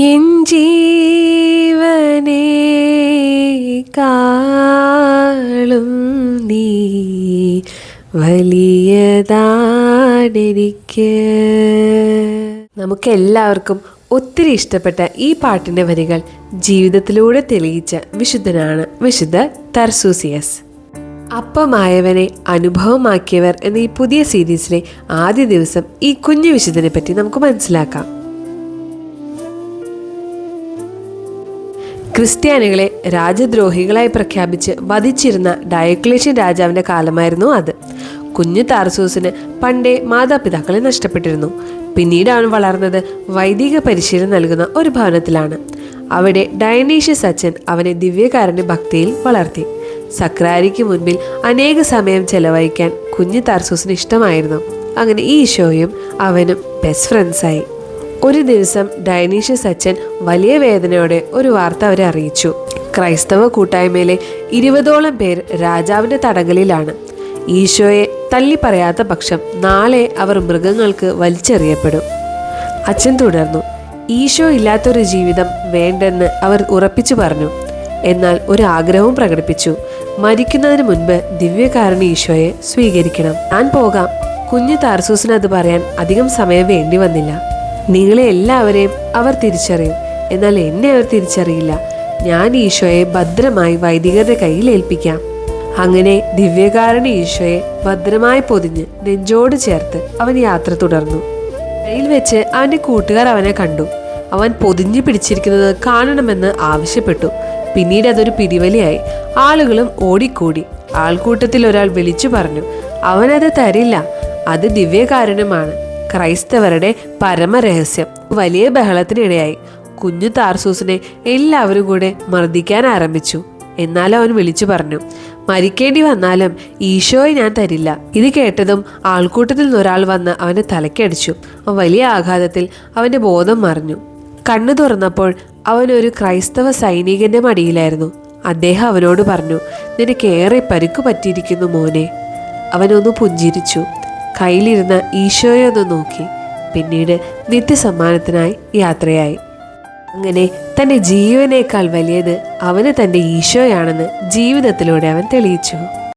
N ജീവനേക്കാളും നീ വലിയതാണെനിക്ക്. നമുക്കെല്ലാവർക്കും ഒത്തിരി ഇഷ്ടപ്പെട്ട ഈ പാട്ടിൻ്റെ വരികൾ ജീവിതത്തിലൂടെ തെളിയിച്ച വിശുദ്ധനാണ് വിശുദ്ധ തർസൂസിയസ്. അപ്പമായവനെ അനുഭവമാക്കിയവർ എന്ന ഈ പുതിയ സീരീസിലെ ആദ്യ ദിവസം ഈ കുഞ്ഞു വിശുദ്ധനെ പറ്റി നമുക്ക് മനസ്സിലാക്കാം. ക്രിസ്ത്യാനികളെ രാജദ്രോഹികളായി പ്രഖ്യാപിച്ച് വധിച്ചിരുന്ന ഡയോക്ലേഷ്യൻ രാജാവിൻ്റെ കാലമായിരുന്നു അത്. കുഞ്ഞു താർസൂസിന് പണ്ടേ മാതാപിതാക്കളെ നഷ്ടപ്പെട്ടിരുന്നു. പിന്നീട് അവൻ വളർന്നത് വൈദിക പരിശീലനം നൽകുന്ന ഒരു ഭവനത്തിലാണ്. അവിടെ ഡയനീഷ്യസ് അച്ഛൻ അവനെ ദിവ്യകാരുണ്യ ഭക്തിയിൽ വളർത്തി. സക്രാരിക്ക് മുൻപിൽ അനേക സമയം ചെലവഴിക്കാൻ കുഞ്ഞു താർസൂസിന് ഇഷ്ടമായിരുന്നു. അങ്ങനെ ഈശോയും അവനും ബെസ്റ്റ് ഫ്രണ്ട്സായി. ഒരു ദിവസം ഡയനീഷ്യസ് അച്ഛൻ വലിയ വേദനയോടെ ഒരു വാർത്ത അവരെ അറിയിച്ചു. ക്രൈസ്തവ കൂട്ടായ്മയിലെ 20ഓളം പേർ രാജാവിൻ്റെ തടങ്കലിലാണ്. ഈശോയെ തള്ളി പറയാത്ത പക്ഷം നാളെ അവർ മൃഗങ്ങൾക്ക് വലിച്ചെറിയപ്പെടും. അച്ഛൻ തുടർന്നു, ഈശോ ഇല്ലാത്തൊരു ജീവിതം വേണ്ടെന്ന് അവർ ഉറപ്പിച്ചു പറഞ്ഞു. എന്നാൽ ഒരു ആഗ്രഹവും പ്രകടിപ്പിച്ചു. മരിക്കുന്നതിന് മുൻപ് ദിവ്യകാരുണ്യ ഈശോയെ സ്വീകരിക്കണം. ഞാൻ പോകാം. കുഞ്ഞു താർസൂസിന് അത് പറയാൻ അധികം സമയം വേണ്ടി വന്നില്ല. നിങ്ങളെ എല്ലാവരെയും അവർ തിരിച്ചറിയും, എന്നാൽ എന്നെ അവർ തിരിച്ചറിയില്ല. ഞാൻ ഈശോയെ ഭദ്രമായി വൈദികരുടെ കയ്യിൽ ഏൽപ്പിക്കാം. അങ്ങനെ ദിവ്യകാരുണ്യ ഈശോയെ ഭദ്രമായി പൊതിഞ്ഞ് നെഞ്ചോട് ചേർത്ത് അവൻ യാത്ര തുടർന്നു. വഴിയിൽ വെച്ച് അവൻ്റെ കൂട്ടുകാർ അവനെ കണ്ടു. അവൻ പൊതിഞ്ഞു പിടിച്ചിരിക്കുന്നത് കാണണമെന്ന് ആവശ്യപ്പെട്ടു. പിന്നീട് അതൊരു പിടിവലിയായി. ആളുകളും ഓടിക്കൂടി. ആൾക്കൂട്ടത്തിൽ ഒരാൾ വിളിച്ചു പറഞ്ഞു, അവനത് തരില്ല, അത് ദിവ്യകാരുണ്യമാണ്, ക്രൈസ്തവരുടെ പരമരഹസ്യം. വലിയ ബഹളത്തിനിടയായി. കുഞ്ഞു താർസൂസിനെ എല്ലാവരും കൂടെ മർദ്ദിക്കാൻ ആരംഭിച്ചു. എന്നാലും അവൻ വിളിച്ചു പറഞ്ഞു, മരിക്കേണ്ടി വന്നാലും ഈശോയെ ഞാൻ തരില്ല. ഇത് കേട്ടതും ആൾക്കൂട്ടത്തിൽ നിന്നൊരാൾ വന്ന് അവൻ്റെ തലയ്ക്കടിച്ചു. അവൻ വലിയ ആഘാതത്തിൽ അവൻ്റെ ബോധം മറഞ്ഞു. കണ്ണു തുറന്നപ്പോൾ അവനൊരു ക്രൈസ്തവ സൈനികന്റെ മടിയിലായിരുന്നു. അദ്ദേഹം അവനോട് പറഞ്ഞു, നിനക്കേറെ പരുക്ക് പറ്റിയിരിക്കുന്നു മോനെ. അവനൊന്ന് പുഞ്ചിരിച്ചു. കയ്യിലിരുന്ന ഈശോയെ ഒന്ന് നോക്കി. പിന്നീട് നിത്യസമ്മാനത്തിനായി യാത്രയായി. അങ്ങനെ തൻ്റെ ജീവനേക്കാൾ വലിയത് അവന് തൻ്റെ ഈശോയാണെന്ന് ജീവിതത്തിലൂടെ അവൻ തെളിയിച്ചു.